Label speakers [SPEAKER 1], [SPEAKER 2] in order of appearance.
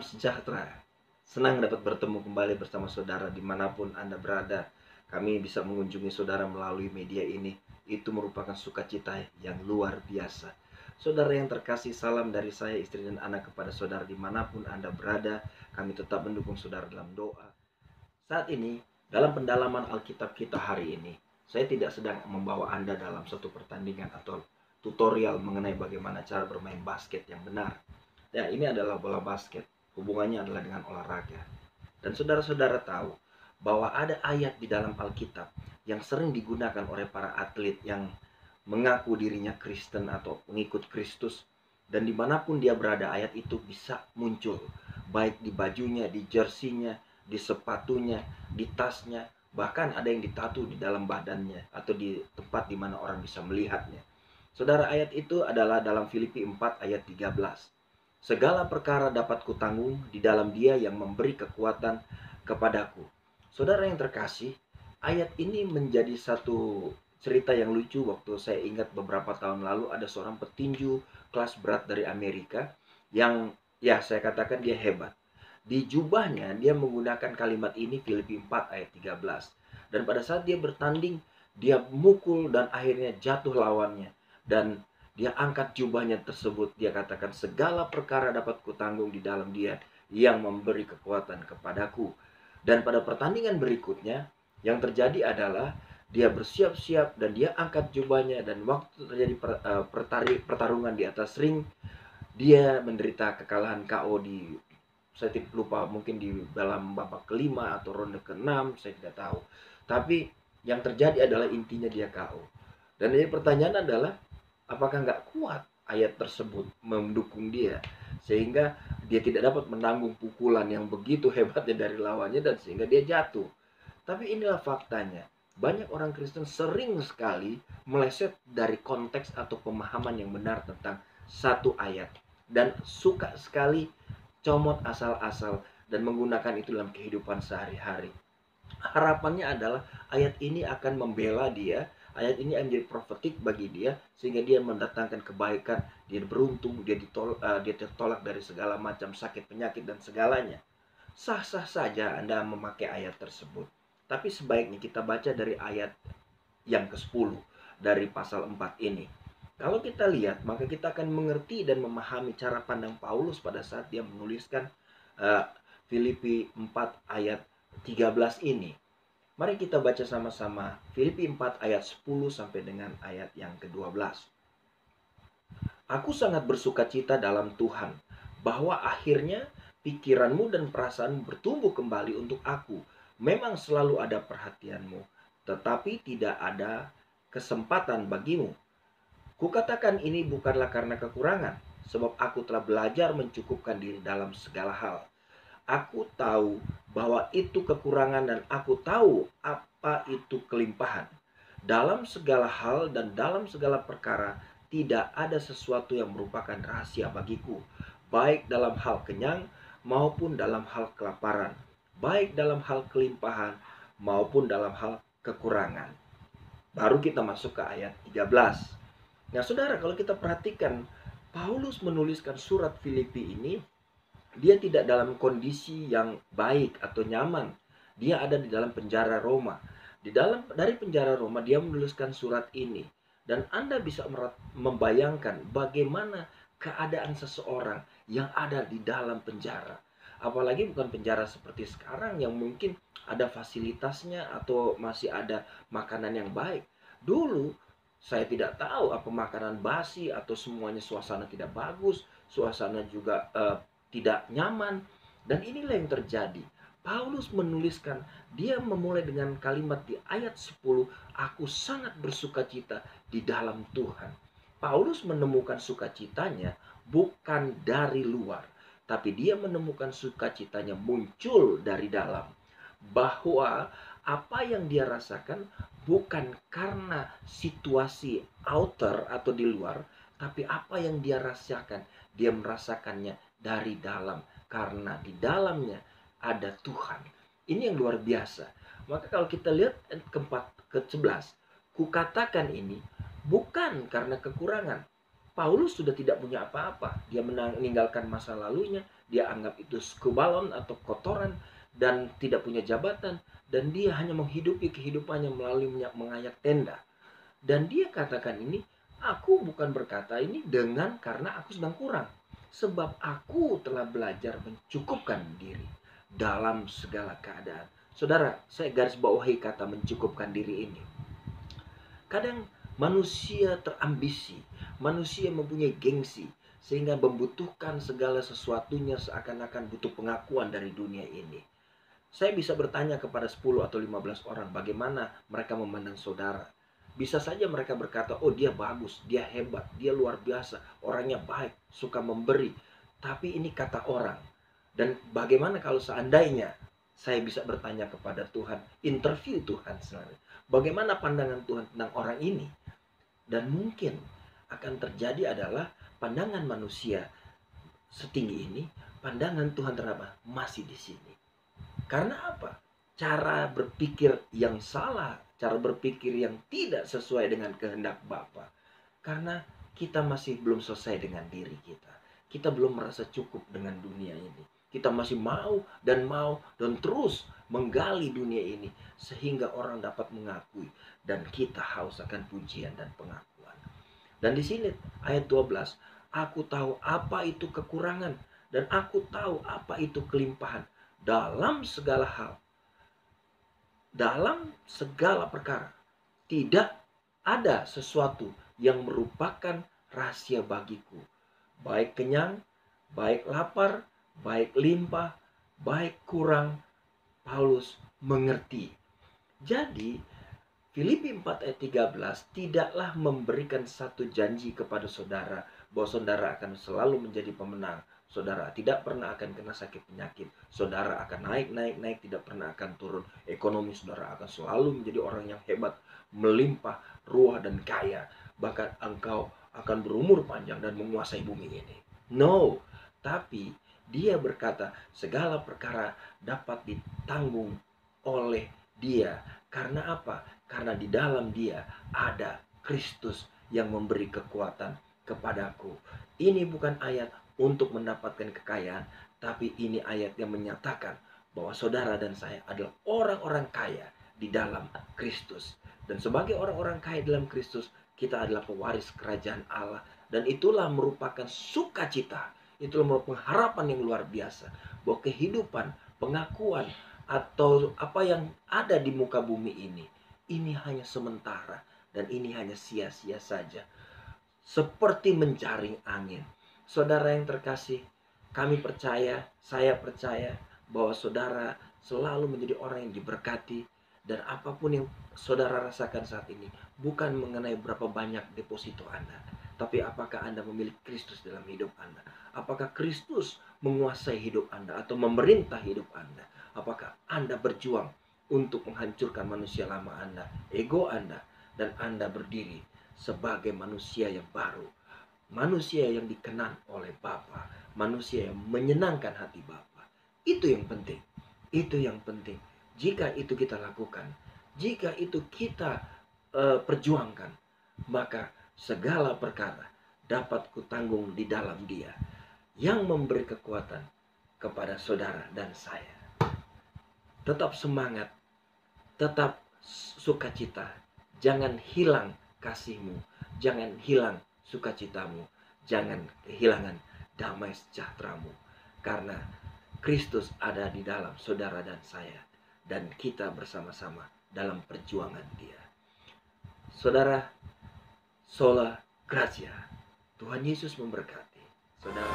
[SPEAKER 1] Salam sejahtera. Senang dapat bertemu kembali bersama saudara dimanapun Anda berada. Kami bisa mengunjungi saudara melalui media ini. Itu merupakan sukacita yang luar biasa. Saudara yang terkasih, salam dari saya, istri dan anak kepada saudara dimanapun Anda berada. Kami tetap mendukung saudara dalam doa. Saat ini, dalam pendalaman Alkitab kita hari ini, saya tidak sedang membawa Anda dalam satu pertandingan atau tutorial mengenai bagaimana cara bermain basket yang benar. Ya, ini adalah bola basket. Hubungannya adalah dengan olahraga. Dan saudara-saudara tahu bahwa ada ayat di dalam Alkitab yang sering digunakan oleh para atlet yang mengaku dirinya Kristen atau pengikut Kristus. Dan dimanapun dia berada, ayat itu bisa muncul. Baik di bajunya, di jersinya, di sepatunya, di tasnya. Bahkan ada yang ditato di dalam badannya atau di tempat di mana orang bisa melihatnya. Saudara, ayat itu adalah dalam Filipi 4 ayat 13. Segala perkara dapat kutanggung di dalam Dia yang memberi kekuatan kepadaku. Saudara yang terkasih, ayat ini menjadi satu cerita yang lucu. Waktu saya ingat beberapa tahun lalu ada seorang petinju kelas berat dari Amerika yang ya saya katakan dia hebat. Di jubahnya dia menggunakan kalimat ini, Filipi 4 ayat 13. Dan pada saat dia bertanding, dia mukul dan akhirnya jatuh lawannya. Dan dia angkat jubahnya tersebut. Dia katakan, segala perkara dapat kutanggung di dalam Dia yang memberi kekuatan kepadaku. Dan pada pertandingan berikutnya, yang terjadi adalah dia bersiap-siap dan dia angkat jubahnya. Dan waktu terjadi pertarungan di atas ring, dia menderita kekalahan KO di, saya tidak lupa, mungkin di dalam babak kelima atau ronde ke-6, saya tidak tahu. Tapi yang terjadi adalah intinya dia KO. Dan jadi pertanyaan adalah, apakah nggak kuat ayat tersebut mendukung dia sehingga dia tidak dapat menanggung pukulan yang begitu hebatnya dari lawannya dan sehingga dia jatuh. Tapi inilah faktanya. Banyak orang Kristen sering sekali meleset dari konteks atau pemahaman yang benar tentang satu ayat dan suka sekali comot asal-asal dan menggunakan itu dalam kehidupan sehari-hari. Harapannya adalah ayat ini akan membela dia, ayat ini akan menjadi profetik bagi dia sehingga dia mendatangkan kebaikan, dia beruntung, dia tertolak dari segala macam sakit, penyakit dan segalanya. Sah-sah saja Anda memakai ayat tersebut. Tapi sebaiknya kita baca dari ayat yang ke-10 dari pasal 4 ini. Kalau kita lihat, maka kita akan mengerti dan memahami cara pandang Paulus pada saat dia menuliskan Filipi 4 ayat 13 ini. Mari kita baca sama-sama Filipi 4 ayat 10 sampai dengan ayat yang ke-12. Aku sangat bersukacita dalam Tuhan bahwa akhirnya pikiranmu dan perasaanmu bertumbuh kembali untuk aku. Memang selalu ada perhatianmu, tetapi tidak ada kesempatan bagimu. Kukatakan ini bukanlah karena kekurangan, sebab aku telah belajar mencukupkan diri dalam segala hal. Aku tahu bahwa itu kekurangan dan aku tahu apa itu kelimpahan. Dalam segala hal dan dalam segala perkara tidak ada sesuatu yang merupakan rahasia bagiku, baik dalam hal kenyang maupun dalam hal kelaparan, baik dalam hal kelimpahan maupun dalam hal kekurangan. Baru kita masuk ke ayat 13. Nah saudara, kalau kita perhatikan, Paulus menuliskan surat Filipi ini, dia tidak dalam kondisi yang baik atau nyaman. Dia ada di dalam penjara Roma. Dari penjara Roma dia menuliskan surat ini. Dan Anda bisa membayangkan bagaimana keadaan seseorang yang ada di dalam penjara. Apalagi bukan penjara seperti sekarang yang mungkin ada fasilitasnya atau masih ada makanan yang baik. Dulu saya tidak tahu apa makanan basi atau semuanya suasana tidak bagus, suasana juga tidak nyaman. Dan inilah yang terjadi. Paulus menuliskan, dia memulai dengan kalimat di ayat 10, aku sangat bersukacita di dalam Tuhan. Paulus menemukan sukacitanya bukan dari luar, tapi dia menemukan sukacitanya muncul dari dalam. Bahwa apa yang dia rasakan bukan karena situasi outer atau di luar, tapi apa yang dia rasakan, dia merasakannya dari dalam, karena di dalamnya ada Tuhan. Ini yang luar biasa. Maka kalau kita lihat ke-11, kukatakan ini bukan karena kekurangan, Paulus sudah tidak punya apa-apa. Dia meninggalkan masa lalunya, dia anggap itu skubalon atau kotoran dan tidak punya jabatan, dan dia hanya menghidupi kehidupannya melalui mengayak tenda. Dan dia katakan ini, aku bukan berkata ini karena aku sedang kurang, sebab aku telah belajar mencukupkan diri dalam segala keadaan. Saudara, saya garis bawahi kata mencukupkan diri ini. Kadang manusia terambisi, manusia mempunyai gengsi, sehingga membutuhkan segala sesuatunya seakan-akan butuh pengakuan dari dunia ini. Saya bisa bertanya kepada 10 atau 15 orang bagaimana mereka memandang saudara. Bisa saja mereka berkata, oh dia bagus, dia hebat, dia luar biasa, orangnya baik, suka memberi. Tapi ini kata orang. Dan bagaimana kalau seandainya saya bisa bertanya kepada Tuhan, interview Tuhan sebenarnya. Bagaimana pandangan Tuhan tentang orang ini? Dan mungkin akan terjadi adalah pandangan manusia setinggi ini, pandangan Tuhan terhadap masih di sini. Karena apa? Cara berpikir yang salah, cara berpikir yang tidak sesuai dengan kehendak Bapa. Karena kita masih belum selesai dengan diri kita. Kita belum merasa cukup dengan dunia ini. Kita masih mau dan terus menggali dunia ini sehingga orang dapat mengakui dan kita haus akan pujian dan pengakuan. Dan di sini ayat 12, aku tahu apa itu kekurangan dan aku tahu apa itu kelimpahan dalam segala hal. Dalam segala perkara tidak ada sesuatu yang merupakan rahasia bagiku. Baik kenyang, baik lapar, baik limpah, baik kurang, Paulus mengerti. Jadi Filipi 4 ayat 13 tidaklah memberikan satu janji kepada saudara bahwa saudara akan selalu menjadi pemenang. Saudara tidak pernah akan kena sakit penyakit. Saudara akan naik, tidak pernah akan turun. Ekonomi saudara akan selalu menjadi orang yang hebat, melimpah, ruah dan kaya. Bahkan engkau akan berumur panjang dan menguasai bumi ini. No, tapi dia berkata segala perkara dapat ditanggung oleh dia. Karena apa? Karena di dalam dia ada Kristus yang memberi kekuatan kepadaku. Ini bukan ayat untuk mendapatkan kekayaan, tapi ini ayat yang menyatakan bahwa saudara dan saya adalah orang-orang kaya di dalam Kristus. Dan sebagai orang-orang kaya dalam Kristus, kita adalah pewaris kerajaan Allah. Dan itulah merupakan sukacita, itulah merupakan harapan yang luar biasa, bahwa kehidupan, pengakuan, atau apa yang ada di muka bumi ini hanya sementara dan ini hanya sia-sia saja. Seperti menjaring angin. Saudara yang terkasih, saya percaya bahwa saudara selalu menjadi orang yang diberkati. Dan apapun yang saudara rasakan saat ini, bukan mengenai berapa banyak deposito Anda, tapi apakah Anda memiliki Kristus dalam hidup Anda. Apakah Kristus menguasai hidup Anda atau memerintah hidup Anda. Apakah Anda berjuang untuk menghancurkan manusia lama Anda, ego Anda, dan Anda berdiri sebagai manusia yang baru. Manusia yang dikenan oleh Bapa, manusia yang menyenangkan hati Bapa. Itu yang penting. Itu yang penting. Jika itu kita lakukan, jika itu kita perjuangkan, maka segala perkara dapat kutanggung di dalam Dia yang memberi kekuatan kepada saudara dan saya. Tetap semangat, tetap sukacita. Jangan hilang kasihmu, jangan hilang sukacitamu, jangan kehilangan damai sejahteramu. Karena Kristus ada di dalam saudara dan saya, dan kita bersama-sama dalam perjuangan Dia. Saudara, sola gratia. Tuhan Yesus memberkati saudara.